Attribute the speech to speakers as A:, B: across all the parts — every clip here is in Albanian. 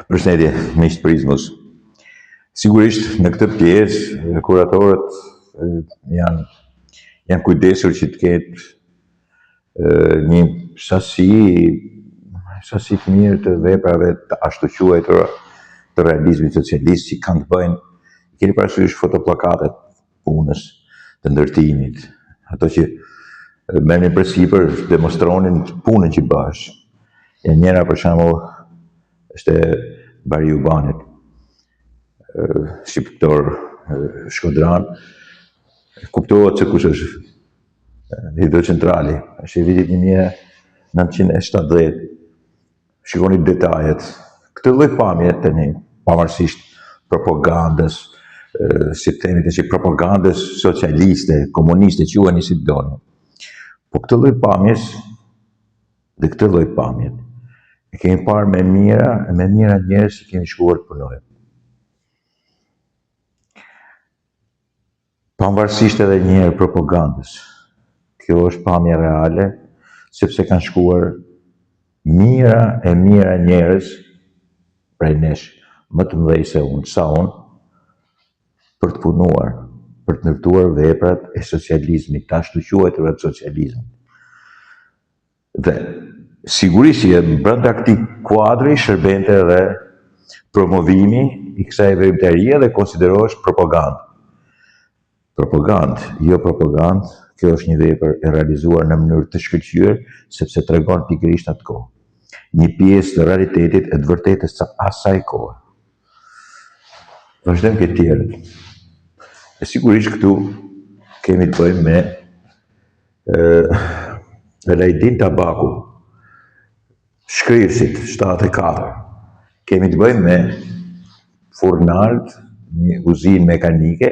A: Përshëndetje, miq të Prizmës. Sigurisht në këtë pjesë kuratorët janë kujdesur që të ketë një sasi të mirë të veprave të ashtu quajtura të realizmit socialist që kanë të bëjnë, keni parasysh fotoplakatet punës, të ndërtimit, ato që merrnin përsipër demonstronin punën që bash. Janë njëra për shembull është Bari Ubanit, shqiptar Shkodran, kuptohet se kush është hidrocentrali, është i vitit 1970. Shikoni detajet. Këtë lloj pamje tani, pavarësisht propagandës, si themi tash propagandës socialiste, komuniste, quheni si doni. Po këtë lloj pamjes dhe këtë lloj pamje e kemi parë me mira njerëz që kemi shkuar të punojmë. Pavarësisht edhe njëherë propagandës, kjo është pamje reale, sepse kanë shkuar mira njerëz prej nesh, më të mëdhej se unë, sa unë, për të punuar, për të ndërtuar veprat e socializmit, të ashtu quajtura të socializmit. Dhe sigurisht që brenda këtij kuadri shërbente edhe promovimi i kësaj veprimtarie dhe konsiderohesh propagandë. Propagandë, jo propagandë, kjo është një vepër e realizuar në mënyrë të shkëlqyer, sepse tregon pikërisht atë kohë. Një pjesë të realitetit e të vërtetës së asaj kohe. Vazhdojmë këtë tjerët. E sigurisht këtu kemi të bëjmë me Elajdin Tabaku, shkrirësit 74. Kemi të bëjmë me furnalt, një uzinë mekanike,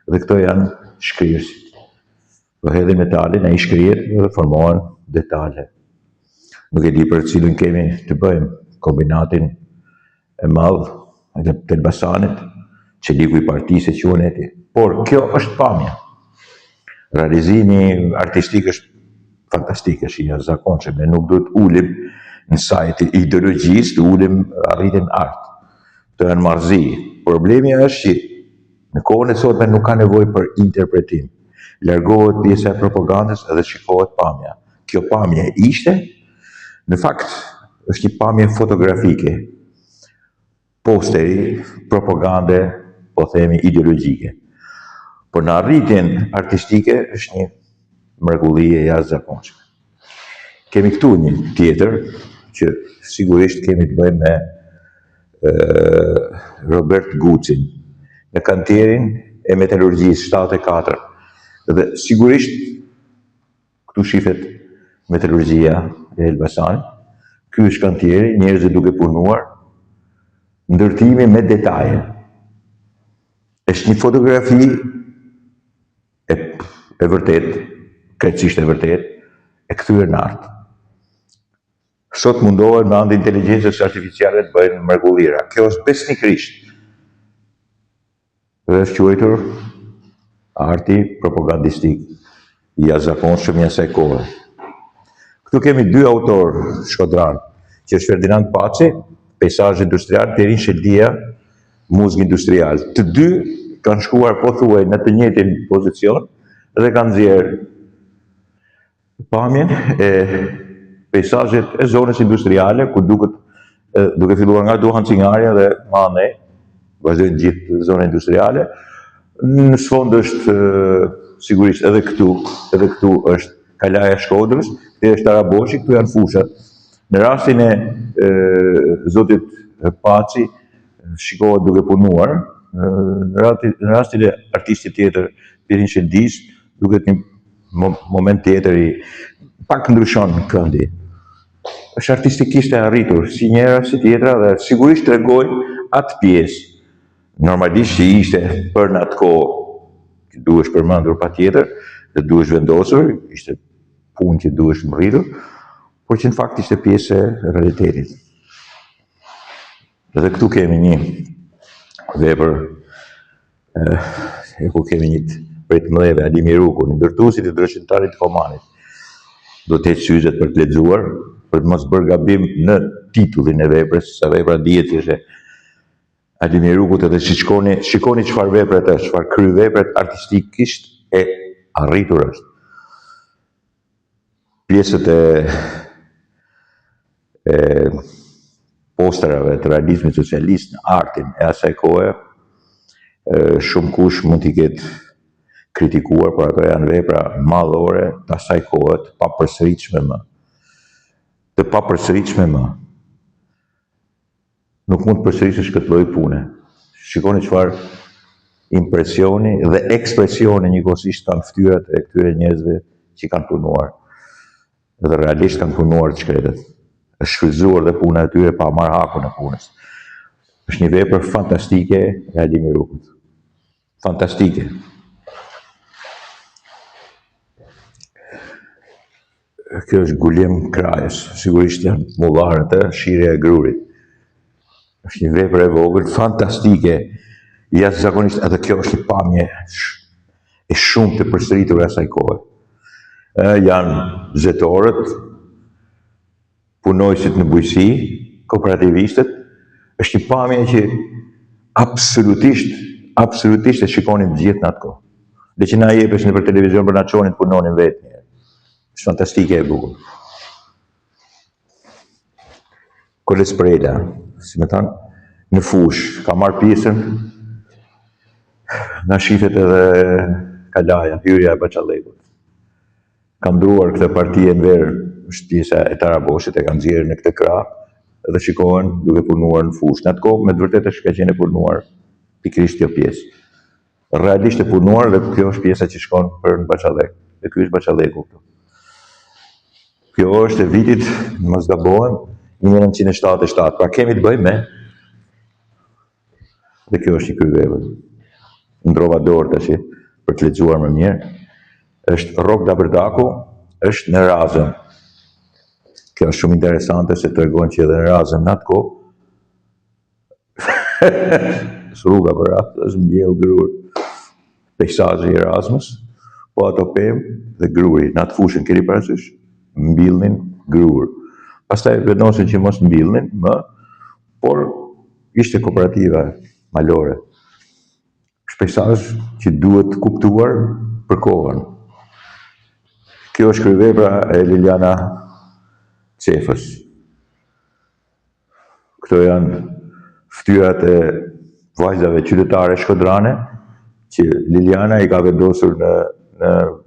A: dhe këto janë shkrirësit. Po hedhin metalin, ai shkrihet dhe formohen detale. Nuk e di për cilën kemi të bëjmë, kombinatin e madh të Elbasanit, çeliku i partisë e quhen eti. Por kjo është pamja. Realizimi artistik është fantastik, është i jashtëzakonshëm, ne nuk duhet ulim në sajt ideologjisë, të ulim arritjen art. Këto janë marrëzi. Problemi është që në kohën e sotme nuk ka nevojë për interpretim. Largohet pjesa e propagandës dhe shikohet pamja. Kjo pamje ishte, në fakt, është një pamje fotografike, posteri, propagande, po themi ideologjike. Por në arritjen artistike është një mrekulli e jashtëzakonshme. Kemi këtu një tjetër që sigurisht kemi të bëjmë me Robert Gucin në kantierin e metalurgjisë 74. Dhe sigurisht këtu shifet metalurgjia e Elbasanit. Ky është kantieri, njerëzit duke punuar, ndërtimi me detaje. Është një fotografi e vërtet, krejtësisht e vërtet, e kthyer në art. Sot mundohet me anë të inteligjencës artificiale të bëjnë mrekullira. Kjo është besnikërisht. Dhe është quajtur arti propagandistik i jashtëzakonshëm i asaj kohe. Këtu kemi dy autor shkodran, që është Ferdinand Paçi, Peizazh industrial, Perin Sheldia, Muzikë industrial. Të dy kanë shkuar pothuaj në të njëjtin pozicion dhe kanë nxjerrë pamjen e peizazhit e zonës industriale, ku duke filluar nga Duhan Cingarja dhe Manej, vazhdojnë gjithë zona industriale. Në sfond është sigurisht edhe këtu është Kalaja Shkodrës, këtu është Taraboshi, këtu janë fushat. Në rastin e zotit Paçi shikohet duke punuar, në rastin e artistit tjetër Perin Sheldis duket një moment tjetër i pak ndryshon këndi. Është artistikisht e arritur, si njëra si tjetra dhe sigurisht tregojnë atë pjesë. Normalisht që ishte për në atë kohë, që duhesh përmendur patjetër, dhe duhesh vendosur, ishte punë që duhesh mërritur, por që në fakt ishte pjesë e realitetit. Dhe këtu kemi një vepër, ku kemi një prej të mëdheve, Alimi Ruku, një ndërtuesit e drejtëtarit të Komanit. Do të heq syzet për të lexuar, për të mos bërë gabim në titullin e veprës, se vepra dihet që është Ademir Rukut edhe shikoni çfarë vepret është, çfarë kryvepret artistikisht e arritur është. Pjesët e posterave të realizmit socialist në artin e asaj kohe, shumë kush mund t'i ketë kritikuar, por ato janë vepra madhore të asaj kohe të papërsëritshme më. Të papërsëritshme më. Nuk mund të përsërisësh këtë lloj pune. Shikoni çfarë impresioni dhe ekspresioni njëkohësisht kanë fytyrat e këtyre njerëzve që kanë punuar. Dhe realisht kanë punuar të shkretet. Është shfrytzuar dhe puna e tyre pa marrë hakun e punës. Është një vepër fantastike e Ademir Rukut. Fantastike. Kjo është Gulem Krajës. Sigurisht janë mullarët e shirja e grurit. Është një vepër e vogël, fantastike, jashtëzakonisht, edhe kjo është një pamje e shumë të përsëritur e asaj kohe. Janë zetorët, punojësit në bujqësi, kooperativistët, është një pamje që absolutisht e shikonin të gjithë në atë kohë. Dhe që na jepesh nëpër televizion për na çonin të punonin vetë. Është fantastike e bukur. Koles Prela, si me thanë, në fush, ka marrë pjesën nga shifet edhe Kalaja, hyrja e Baqallekut. Ka ndruar këtë partije në verë, është pjesa e Taraboshit, e ka nxjerrë në këtë krah, dhe shikohen duke punuar në fush. Në atë kohë, me të vërtetë është ka qenë punuar pikërisht kjo pjesë. Realisht e punuar dhe kjo është pjesa që shkon për në Baqallek. Dhe ky është Baqalleku këtu. Kjo është e vitit, në mos gabohem, 1977, pra kemi të bëjmë me, dhe kjo është një kryvepër. Ndrova dorë tash për të lexuar më mirë. Është Rok Dabërdaku, është në Razën. Kjo është shumë interesante se tregon që edhe në Razën në atë kohë, rruga për atë është mbjell grur. Peisazhi i Erasmus, po ato pemë dhe gruri. Në atë fushën keni parasysh, mbillnin grur. Pastaj vendosen që mos mbillnin më, por ishte kooperativa malore. Është peisazh që duhet kuptuar për kohën. Kjo është kryvepra e Liliana Cefës. Këto janë fytyrat e vajzave qytetare shkodrane, që Liliana i ka vendosur në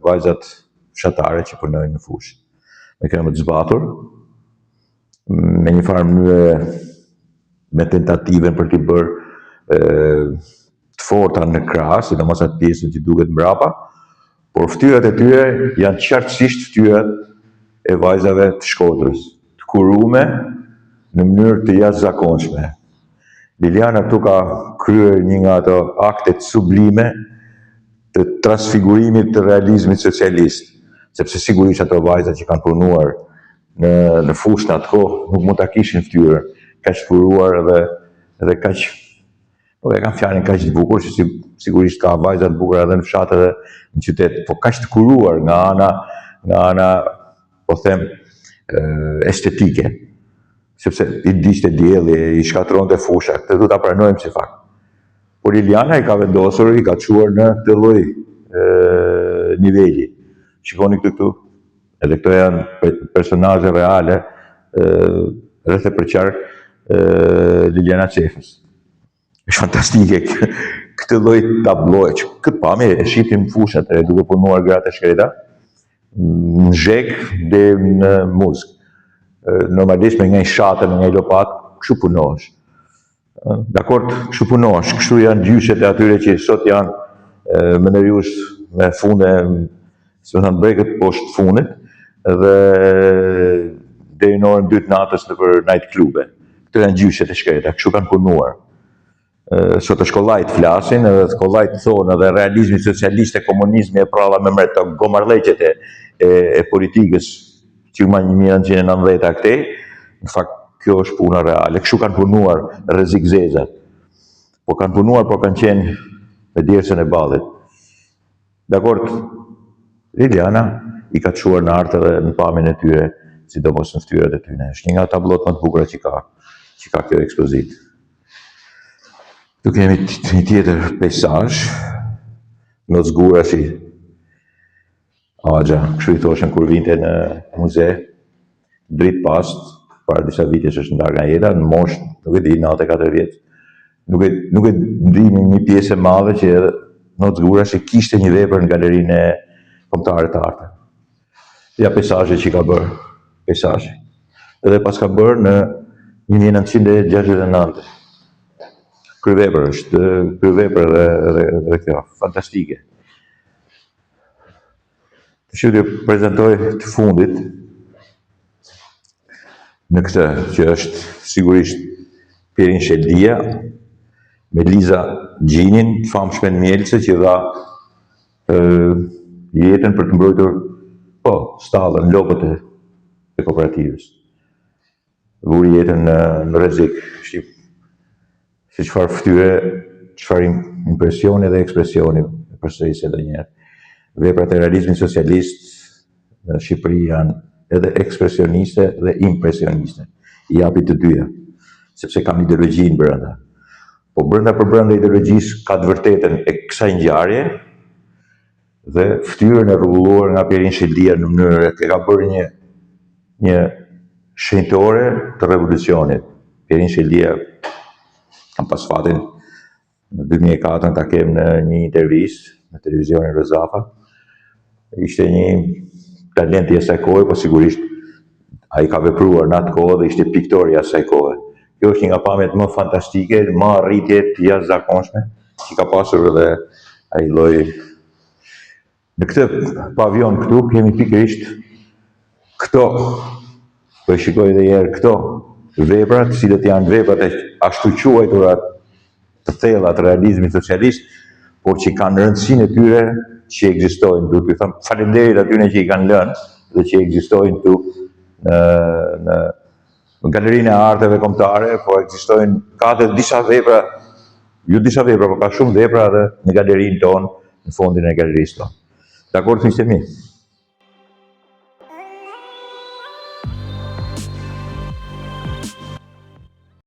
A: vajzat fshatare që punojnë në fushë. Me këmë të zbatur, me një farë mënyre me tentativen për t'i bërë të forta në krah, sidomos atë pjesën që duket mbrapa, por fytyrat e tyre janë qartësisht fytyrat e vajzave të Shkodrës, të kurume në mënyrë të jashtëzakonshme. Liliana këtu ka kryer një nga ato aktet sublime të transfigurimit të realizmit socialist, sepse sigurisht ato vajza që kanë punuar në fushë në atë kohë nuk mund ta kishin fytyrën kaq të kuruar edhe kaq, nuk e kam fjalën kaq të bukur, që sigurisht ka vajza të bukura edhe në fshat edhe në qytet, po kaq të kuruar nga ana po them estetike, sepse i diqte dielli, i shkatronte fusha, këtë du ta pranojmë si fakt. Por Liliana i ka vendosur, i ka çuar në këtë lloj niveli. Shikoni këtu, edhe këto janë personazhe reale rreth e përqark Liliana Cefës. Është fantastike këtë lloj tabloje, këtë pamje e shitim fushat e duke punuar gratë e shkreta, në zhek dhe në muzikë. Normalisht me një shatë, me një lopat, kështu punohesh. Dakord, kështu punohesh, kështu janë gjyshet e atyre që sot janë mëneriush me funde, si më thënë brekët poshtë funit, dhe deri në orën 2 të natës nëpër night klube. Këto janë gjyshet e shkreta, kështu kanë punuar. Sot e shkollajt flasin, edhe shkollajt thonë, edhe realizmi socialist e komunizmi e pralla me mret, të gomarleqet e politikës që ma 1990 këtej, në fakt kjo është puna reale. Kështu kanë punuar Rrezik Zezat. Po kanë punuar, po kanë qenë me djersën e ballit. Dakord, Liliana i ka çuar në art edhe në pamjen e tyre sidomos në ftyrat e tyre. Është një nga tablot më të bukura që ka kjo ekspozit. Tu kemi një tjetër peisazh, në zgurashi, agja, kështu i thoshen kur vinte në muze, dritë past, para disa vitesh është ndarë nga jeta, në moshë, nuk e di, 94 vjetë. Nuk e di një pjesë e madhe që në zgurashi kishte një vepër në galerinë e Kombëtare të Arteve. Ja peisazhe që ka bërë, peisazhe. Edhe pas ka bërë në 1969. Kryevepër është, kryevepër dhe kjo, fantastike. Që t'ju prezentoj të fundit, në këtë që është sigurisht Pierin Sheldia, me Liza Gjinin, famshme në Mjelce, që dha jetën për të mbrojtur, stallën, lopët e kooperativës. Vuri jetën në rrezik, si çfarë ftyre, çfarë impresioni dhe ekspresioni, përsërisë edhe një herë. Veprat e realizmit socialist në Shqipëri janë edhe ekspresioniste dhe impresioniste. I japi të dyja, sepse kanë ideologjinë brenda. Po brenda ideologjisë ka të vërtetën e kësaj ngjarje dhe ftyrën e rrugulluar nga Pierin Sheldia në mënyrë që ka bërë një shenjtore të revolucionit. Pierin Sheldia, kam pas fatin në 2004 ta kem në një intervistë në televizionin Rozafa. Ishte një talent i asaj kohe, po sigurisht ai ka vepruar në atë kohë dhe ishte piktor i asaj kohe. Kjo është një nga pamjet më fantastike, më arritje të jashtëzakonshme që ka pasur edhe ai lloj. Në këtë pavion këtu kemi pikërisht këto, po e shikoj edhe herë këto vepra, të cilët janë veprat e ashtu quajtura të thella të realizmit socialist, por që kanë rëndësinë e tyre që ekzistojnë, duhet të them faleminderit atyre që i kanë lënë dhe që ekzistojnë këtu në galerinë e arteve kombëtare, po ekzistojnë ka të disa vepra, jo disa vepra, por ka shumë vepra edhe në galerinë tonë, në fondin e galerisë tonë. Dakord, ishte mirë.